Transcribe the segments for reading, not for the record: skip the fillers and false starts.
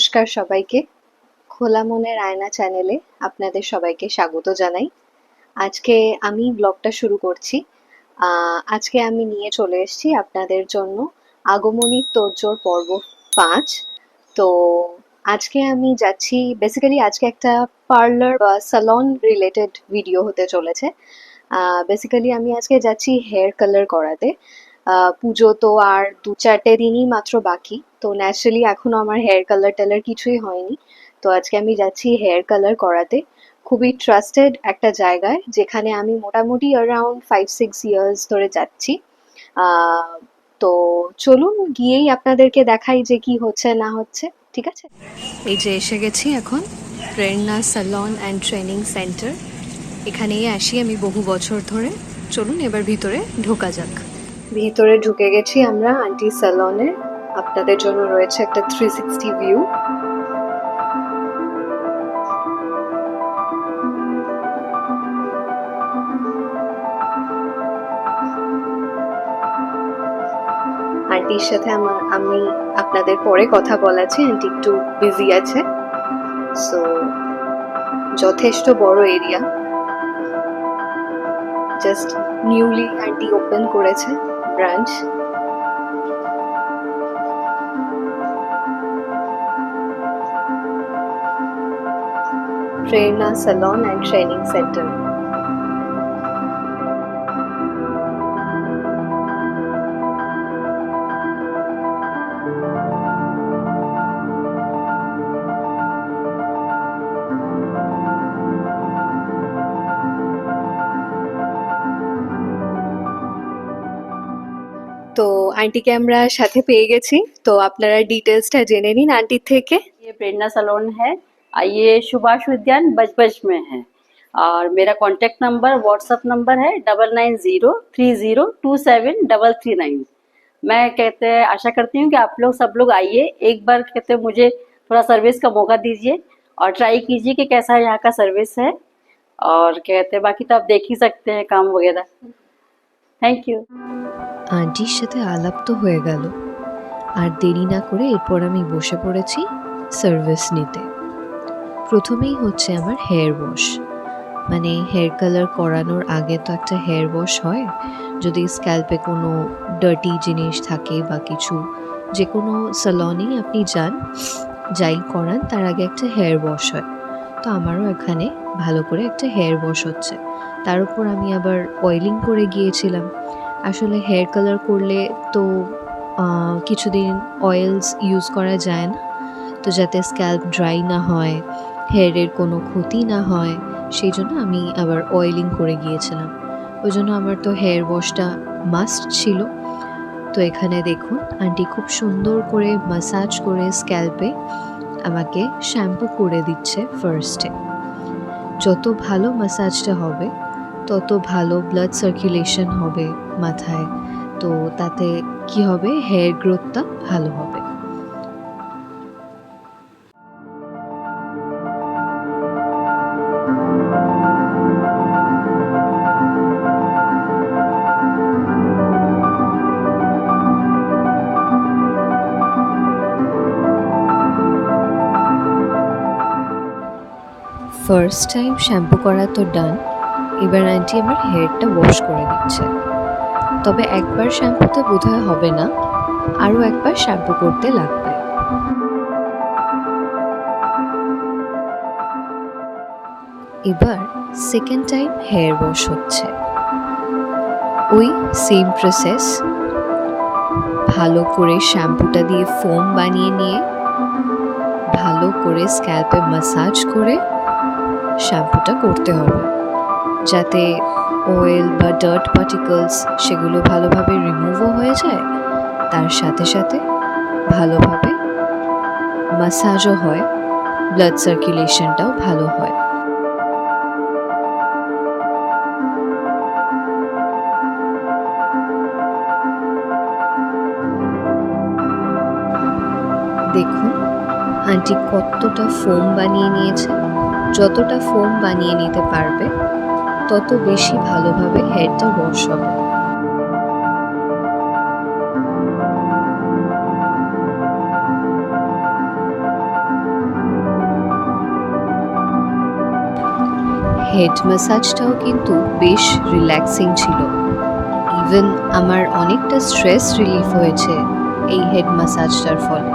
নমস্কার সবাইকে। খোলা মনের আয়না চ্যানেলে আপনাদের সবাইকে স্বাগত জানাই। আজকে আমি ব্লগটা শুরু করছি। আজকে আমি নিয়ে চলে এসেছি আপনাদের জন্য আগমনী তোড়জোড় পর্ব 5। তো আজকে আমি যাচ্ছি, বেসিক্যালি আজকে একটা পার্লার বা সালন রিলেটেড ভিডিও হতে চলেছে। বেসিক্যালি আমি আজকে যাচ্ছি হেয়ার কালার করাতে। পুজো তো আর 2-4টে দিনই মাত্র বাকি, তো ন্যাচারালি এখনো আমার হেয়ার কালার টালার কিছুই হয়নি। তো আজকে আমি যাচ্ছি হেয়ার কালার করাতে খুবই ট্রাস্টেড একটা জায়গায়, যেখানে আমি মোটামুটি অ্যারাউন্ড 5-6 ইয়ার্স ধরে যাচ্ছি। তো চলুন গিয়েই আপনাদেরকে দেখাই যে কি হচ্ছে না হচ্ছে। ঠিক আছে, এই যে এসে গেছি এখন প্রেরণা স্যালন অ্যান্ড ট্রেনিং সেন্টার। এখানেই আসি আমি বহু বছর ধরে। চলুন এবার ভিতরে ঢোকা যাক। ভিতরে ঢুকে গেছি আমরা আন্টি স্যালনে। আপনাদের জন্য রয়েছে একটা 360 ভিউ। আন্টির সাথে আমি আপনাদের পরে কথা বলাছি, আন্টি একটু বিজি আছে। সো যথেষ্ট বড় area, just newly aunty open করেছে ব্রাঞ্চ। প্রেরণা স্যালন অ্যান্ড ট্রেনিং সেন্টার। তো আন্টিকে আমরা সাথে পেয়ে গেছি, তো আপনারা ডিটেলসটা জেনে নিন আন্টির থেকে। ये प्रेरणा सलोन है। ये सुभाष उद्यान बजबज में है और मेरा कांटेक्ट नंबर व्हाट्सएप नंबर है 9903027339। मैं कहते हैं आशा करती हूँ कि आप लोग सब लोग आइए, एक बार कहते हैं मुझे थोड़ा सर्विस का मौका दीजिए और ट्राई कीजिए कि कैसा यहाँ का सर्विस है। और कहते हैं बाकी तो आप देख ही सकते हैं काम वगैरह। Thank you. আন্টির সাথে আলাপ তো হয়ে গেল, আর দেরি না করে এরপর আমি বসে পড়েছি সার্ভিস নিতে। প্রথমেই হচ্ছে আমার হেয়ার ওয়াশ, মানে হেয়ার কালার করানোর আগে তো একটা হেয়ার ওয়াশ হয়। যদি স্ক্যাল্পে কোনো ডার্টি জিনিস থাকে বা কিছু, যে কোনো সালনেই আপনি যান, যাই করান তার আগে একটা হেয়ার ওয়াশ হয়। তো আমারও এখানে ভালো করে একটা হেয়ার ওয়াশ হচ্ছে। তার উপর আমি আবার অয়েলিং করে গিয়েছিলাম। আসলে হেয়ার কালার করলে তো কিছুদিন অয়েলস ইউজ করা যায় না, তো যাতে স্ক্যাল্প ড্রাই না হয়, হেয়ারের কোনো ক্ষতি না হয়, সেই জন্য আমি আবার অয়েলিং করে গিয়েছিলাম। ওই জন্য আমার তো হেয়ার ওয়াশটা মাস্ট ছিল। তো এখানে দেখুন আন্টি খুব সুন্দর করে ম্যাসাজ করে স্ক্যাল্পে আমাকে শ্যাম্পু করে দিচ্ছে ফার্স্টে। যত ভালো ম্যাসাজটা হবে তত ভালো ব্লাড সার্কুলেশন হবে মাথায়, তো তাতে কি হবে, হেয়ার গ্রোথটা ভালো হবে। ফার্স্ট টাইম শ্যাম্পু করা তো ডান, এবার আন্টি আমার হেয়ারটা ওয়াশ করে দিচ্ছে। তবে একবার শ্যাম্পুতে বোধহয় হবে না, আরও একবার শ্যাম্পু করতে লাগবে। এবার সেকেন্ড টাইম হেয়ার ওয়াশ হচ্ছে, ওই সেম প্রসেস। ভালো করে শ্যাম্পুটা দিয়ে ফোম বানিয়ে নিয়ে ভালো করে স্ক্যাল্পে ম্যাসাজ করে শ্যাম্পুটা করতে হবে, যাতে অয়েল বা ডার্ট পার্টিকলস সেগুলো ভালোভাবে রিমুভও হয়ে যায়, তার সাথে সাথে ভালোভাবে ম্যাসাজও হয়, ব্লাড সার্কুলেশনটাও ভালো হয়। দেখুন আন্টি কতটা ফোম বানিয়ে নিয়েছে। যতটা ফোম বানিয়ে নিতে পারবে তত বেশি ভালোভাবে হেয়ারটা ওয়াশ হবে। হেড ম্যাসাজটাও কিন্তু বেশ রিল্যাক্সিং ছিল। ইভেন আমার অনেকটা স্ট্রেস রিলিফ হয়েছে এই হেড ম্যাসাজটার ফলে।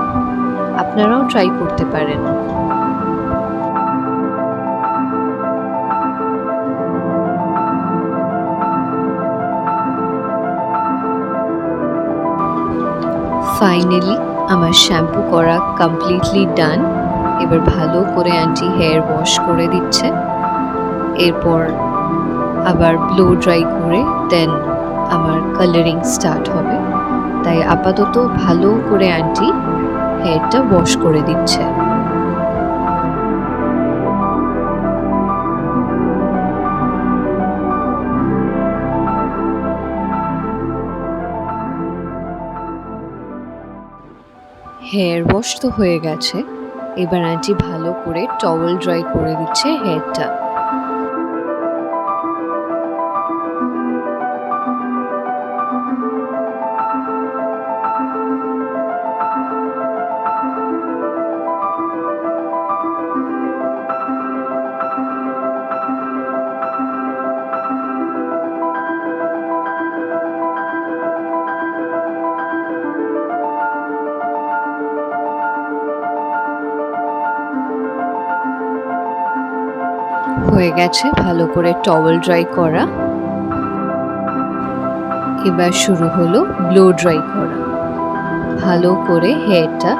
আপনারাও ট্রাই করতে পারেন। ফাইনালি আমার শ্যাম্পু করা কমপ্লিটলি ডান। এবার ভালো করে আন্টি হেয়ার ওয়াশ করে দিচ্ছে, এরপর আবার ব্লো ড্রাই করে দেন আমার কালারিং স্টার্ট হবে। তাই আপাতত ভালো করে আন্টি হেয়ারটা ওয়াশ করে দিচ্ছে। হেয়ার ওয়াশ তো হয়ে গেছে, এবার আন্টি ভালো করে টাওয়েল ড্রাই করে দিচ্ছে হেয়ারটা। হয়ে গেছে ভালো করে টাওয়েল ড্রাই করা। এবার শুরু হলো ব্লো ড্রাই করা। ভালো করে হেয়ারটা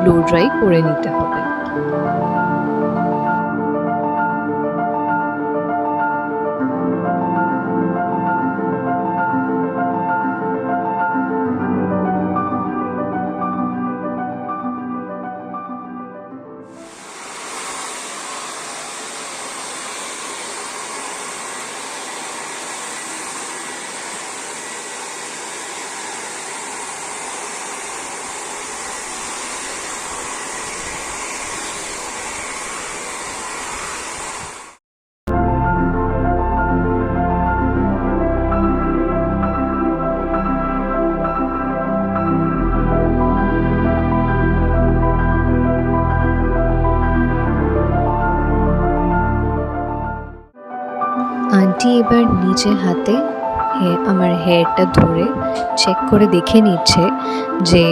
ব্লো ড্রাই করে নিতে হবে। আন্টি এবার নিজে হাতে আমার হেয়ারটা ধরে চেক করে দেখে নিচ্ছে যে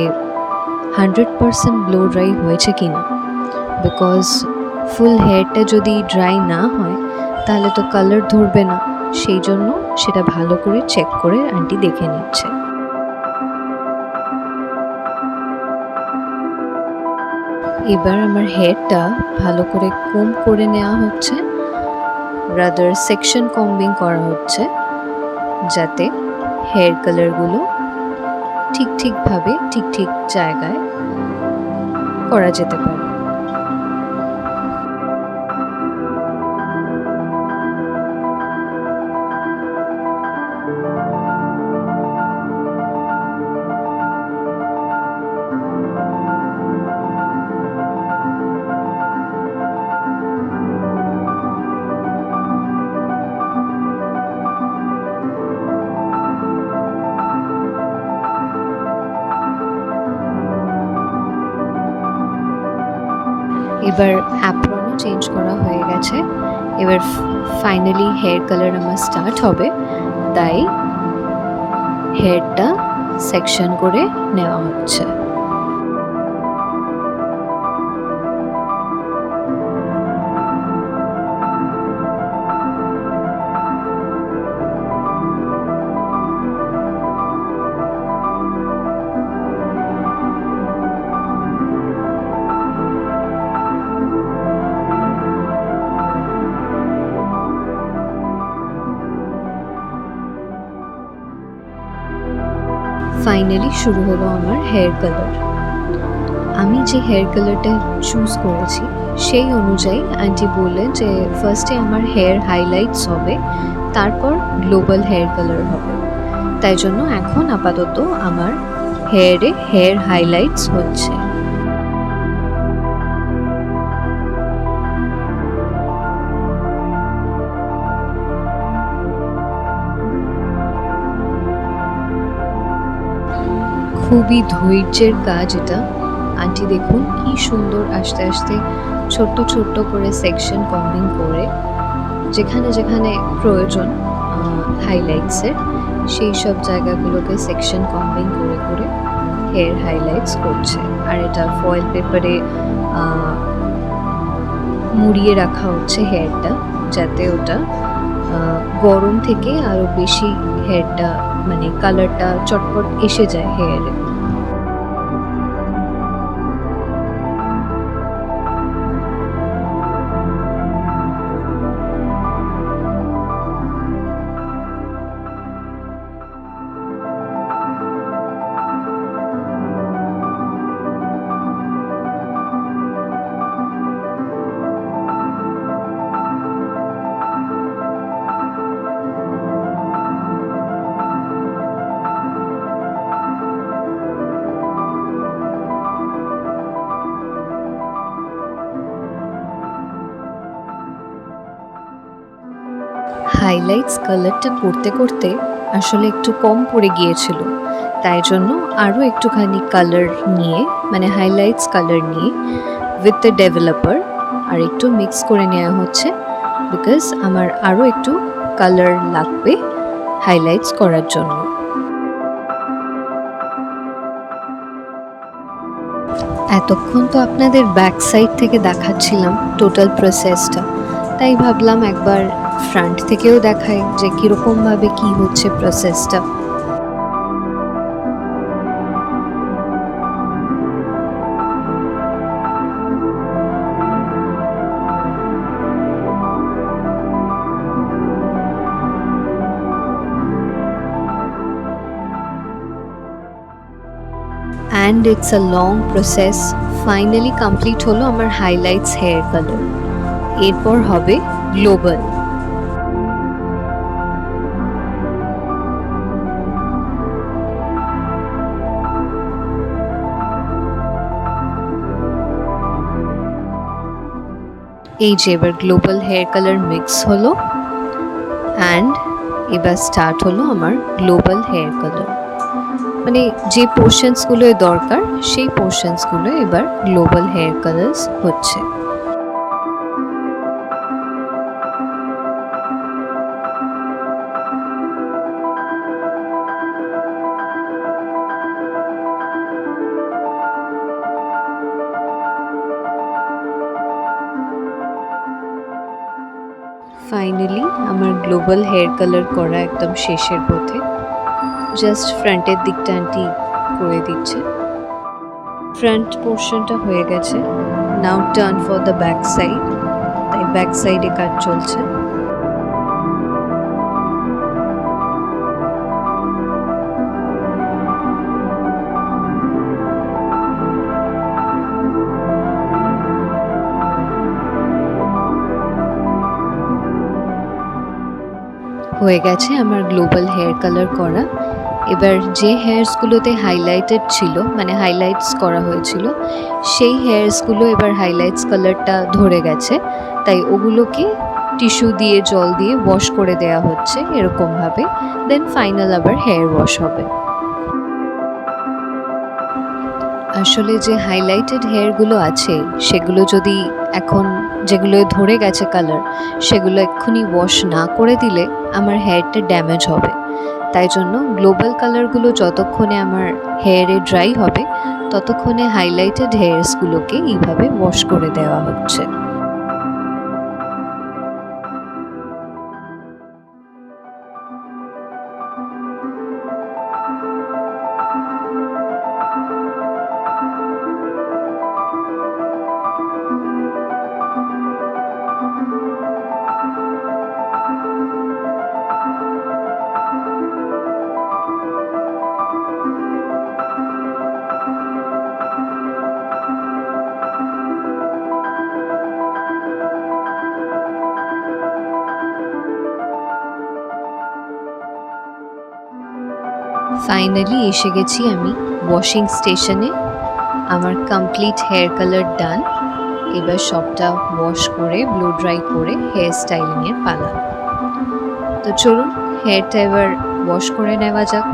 100% ব্লো ড্রাই হয়েছে কিনা। বিকজ ফুল হেয়ারটা যদি ড্রাই না হয় তাহলে তো কালার ধরবে না, সেই জন্য সেটা ভালো করে চেক করে আন্টি দেখে নিচ্ছে। এবার আমার হেয়ারটা ভালো করে কোম করে নেওয়া হচ্ছে, রাদার সেকশন কম্বিং করা হচ্ছে, যাতে হেয়ার কালারগুলো ঠিকভাবে ঠিক জায়গায় করা যেতে পারে। এবার অ্যাপ্রনও চেঞ্জ করা হয়ে গেছে। এবার ফাইনালি হেয়ার কালার আমার স্টার্ট হবে, তাই হেয়ারটা সেকশন করে নেওয়া হচ্ছে। ফাইনালি শুরু হলো আমার হেয়ার কালার। আমি যে হেয়ার কালারটা চুজ করেছি সেই অনুযায়ী আন্টি বললেন যে ফার্স্টে আমার হেয়ার হাইলাইটস হবে, তারপর গ্লোবাল হেয়ার কালার হবে। তাই জন্য এখন আপাতত আমার হেয়ারে হেয়ার হাইলাইটস হচ্ছে। খুবই ধৈর্যের কাজ এটা। আন্টি দেখুন কি সুন্দর আস্তে আস্তে ছোট্ট ছোট্ট করে সেকশন কম্বিং করে যেখানে যেখানে প্রয়োজন হাইলাইটসের, সেই সব জায়গাগুলোকে সেকশন কম্বাইন করে করে হেয়ার হাইলাইটস করছে। আর এটা ফয়েল পেপারে মুড়িয়ে রাখা হচ্ছে হেয়ারটা, যাতে ওটা গরম থেকে আরো বেশি হেয়ারটা মানে কালারটা চটপট এসে যায় হেয়ারে। হাইলাইটস কালারটা করতে করতে আসলে একটু কম পড়ে গিয়েছিল, তাই জন্য আরও একটুখানি কালার নিয়ে মানে হাইলাইটস কালার নিয়ে উইথ দ্য ডেভেলপার আর একটু মিক্স করে নেওয়া হচ্ছে, বিকজ আমার আরও একটু কালার লাগবে হাইলাইটস করার জন্য। এতক্ষণ তো আপনাদের ব্যাক সাইড থেকে দেখাচ্ছিলাম টোটাল প্রসেসটা, তাই ভাবলাম একবার ফ্রন্ট থেকেও দেখাই যে কীরকমভাবে কী হচ্ছে প্রসেসটা। And it's a long process. Finally complete হলো আমার হাইলাইটস হেয়ার কালার। এরপর হবে গ্লোবাল। এই যে এবার গ্লোবাল হেয়ার কালার মিক্স হলো অ্যান্ড এবার স্টার্ট হলো আমার গ্লোবাল হেয়ার কালার। মানে যে পোর্শনসগুলো দরকার সেই পোর্শনসগুলো এবার গ্লোবাল হেয়ার কালার্স হচ্ছে। ফাইনালি আমার গ্লোবাল হেয়ার কালার করা একদম শেষের পথে। জাস্ট ফ্রন্টের দিকটা আন্টি করে দিচ্ছে। ফ্রন্ট পোর্শনটা হয়ে গেছে। Now turn for the back side, তাই ব্যাক সাইডে কাজ চলছে। হয়ে গেছে আমার গ্লোবাল হেয়ার কালার করা। এবার যে হেয়ারসগুলোতে হাইলাইটেড ছিল মানে হাইলাইটস করা হয়েছিল সেই হেয়ারসগুলো এবার হাইলাইটস কালারটা ধরে গেছে, তাই ওগুলোকে টিস্যু দিয়ে জল দিয়ে ওয়াশ করে দেয়া হচ্ছে এরকমভাবে। দেন ফাইনাল আবার হেয়ার ওয়াশ হবে। আসলে যে হাইলাইটেড হেয়ারগুলো আছে সেগুলো যদি এখন যেগুলো ধরে গেছে কালার সেগুলো এক্ষুনি ওয়াশ না করে দিলে আমার হেয়ারটা ড্যামেজ হবে, তাই জন্য গ্লোবাল কালারগুলো যতক্ষণে আমার হেয়ারে ড্রাই হবে ততক্ষণে হাইলাইটেড হেয়ারসগুলোকে এইভাবে ওয়াশ করে দেওয়া হচ্ছে। ফাইনালি এসে গেছি আমি ওয়াশিং স্টেশনে। আমার কমপ্লিট হেয়ার কালার ডান। এবার সবটা ওয়াশ করে ব্লো ড্রাই করে হেয়ার স্টাইলিংয়ের পালা। তো চলুন হেয়ারটা এবার ওয়াশ করে নেওয়া যাক।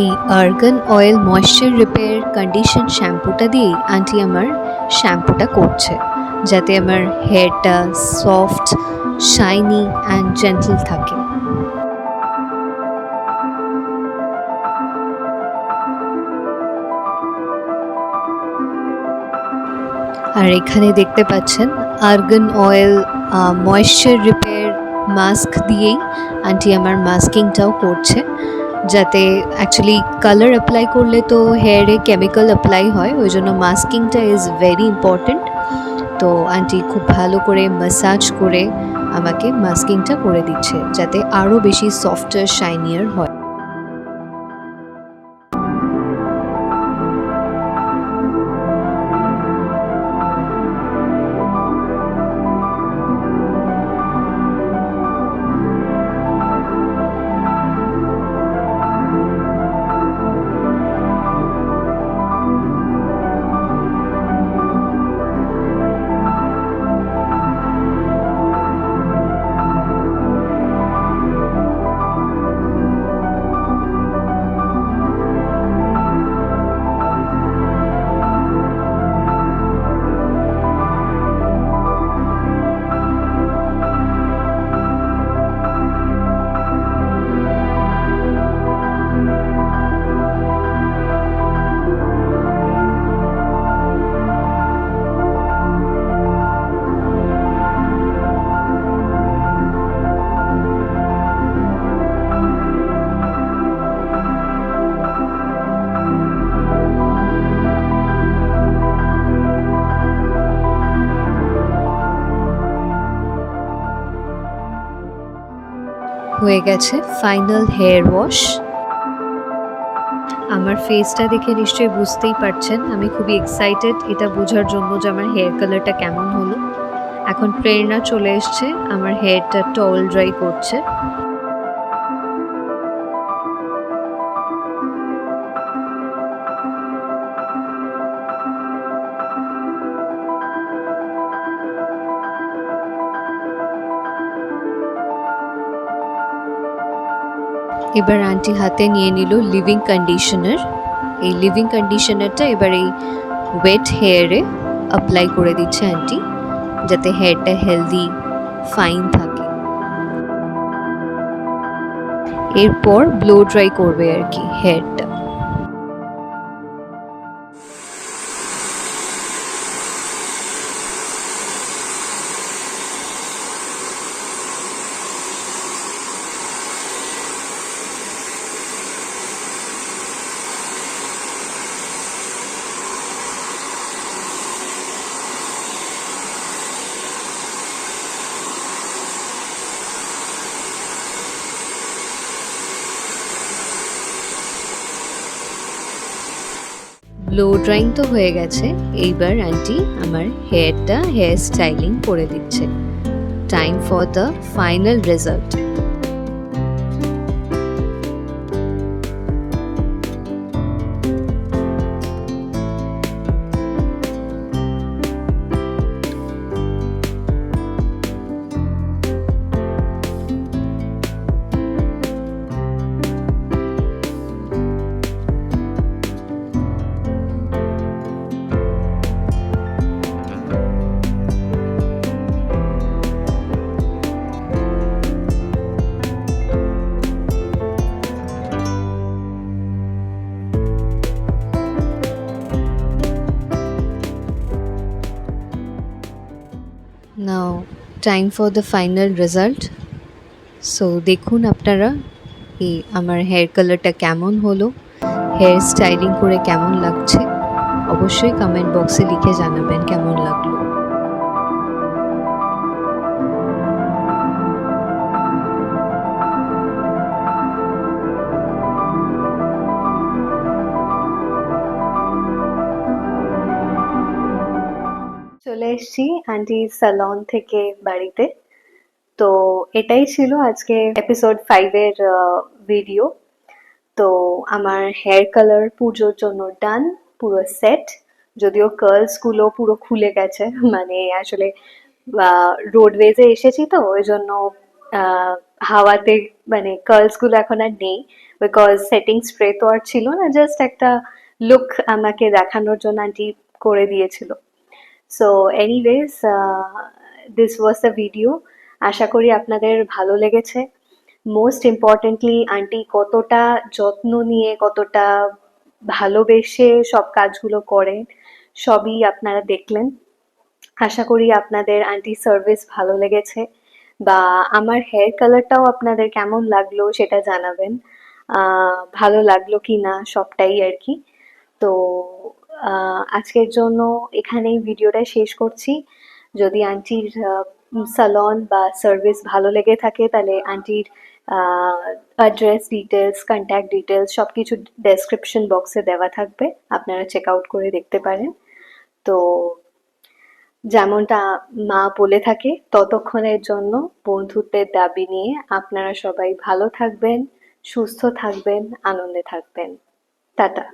এই argan oil moisture repair condition শ্যাম্পুটা দিয়েই আন্টি আমার শ্যাম্পুটা করছে, যাতে আমার হেয়ারটা সফট, শাইনি অ্যান্ড জেন্টল থাকে। আর এখানে দেখতে পাচ্ছেন argan oil moisture repair mask দিয়েই আন্টি আমার মাস্কিংটাও করছে, যাতে অ্যাকচুয়ালি কালার অ্যাপ্লাই করলে তো হেয়ারে কেমিক্যাল অ্যাপ্লাই হয়, ওই জন্য মাস্কিংটা ইজ ভেরি ইম্পর্ট্যান্ট। তো আন্টি খুব ভালো করে ম্যাসাজ করে আমাকে মাস্কিংটা করে দিচ্ছে, যাতে আরও বেশি সফটার শাইনিয়ার হয়। হয়ে গেছে ফাইনাল হেয়ার ওয়াশ। আমার ফেসটা দেখে নিশ্চয়ই বুঝতেই পারছেন আমি খুবই এক্সাইটেড এটা বোঝার জন্য যে আমার হেয়ার কালারটা কেমন হলো। এখন প্রেরণা চলে এসছে আমার হেয়ারটা টওয়েল ড্রাই করছে। এবার আন্টি হাতে নিয়ে নিল লিভিং কন্ডিশনার। এই লিভিং কন্ডিশনারটা এবার এই ওয়েট হেয়ারে অ্যাপ্লাই করে দিচ্ছে আন্টি, যাতে হেয়ারটা হেলদি ফাইন থাকে। এরপর ব্লো ড্রাই করবে আর কি হেয়ারটা। ব্লো ড্রাইং তো হয়ে গেছে, এইবার আন্টি আমার হেয়ারটা হেয়ার স্টাইলিং করে দিচ্ছে। Time for the final result. Now time for the final result. So দেখুন আপনারা এই আমার হেয়ার কালারটা কেমন হলো, হেয়ার স্টাইলিং করে কেমন লাগছে, অবশ্যই কমেন্ট বক্সে লিখে জানাবেন কেমন লাগলো। চলে এসেছি আন্টির স্যালন থেকে বাড়িতে। তো এটাই ছিল আজকে এপিসোড 5-এর ভিডিও। তো আমার হেয়ার কালার পুজোর জন্য ডান, পুরো সেট। যদিও কার্লস গুলো পুরো খুলে গেছে, মানে আসলে রোডওয়েজে এসেছি তো ওই জন্য হাওয়াতে মানে কার্লস গুলো এখন আর নেই, বিকজ সেটিং স্প্রে তো আর ছিল না, জাস্ট একটা লুক আমাকে দেখানোর জন্য আন্টি করে দিয়েছিল। So anyways, this was the video. আশা করি আপনাদের ভালো লেগেছে। মোস্ট ইম্পর্টেন্টলি আন্টি কতটা যত্ন নিয়ে, কতটা ভালোবেসে সব কাজগুলো করেন, সবই আপনারা দেখলেন। আশা করি আপনাদের আন্টি সার্ভিস ভালো লেগেছে, বা আমার হেয়ার কালারটাও আপনাদের কেমন লাগলো সেটা জানাবেন। ভালো লাগলো কি না সবটাই আর কি। তো আজকের জন্য এখানেই ভিডিওটা শেষ করছি। যদি আন্টির সালন বা সার্ভিস ভালো লেগে থাকে তাহলে আন্টির অ্যাড্রেস ডিটেলস, কন্ট্যাক্ট ডিটেলস সব কিছু ডেসক্রিপশন বক্সে দেওয়া থাকবে, আপনারা চেক আউট করে দেখতে পারেন। তো যেমনটা মা বলে থাকে, ততক্ষণের জন্য বন্ধুত্বের দাবি নিয়ে আপনারা সবাই ভালো থাকবেন, সুস্থ থাকবেন, আনন্দে থাকবেন। টাটা।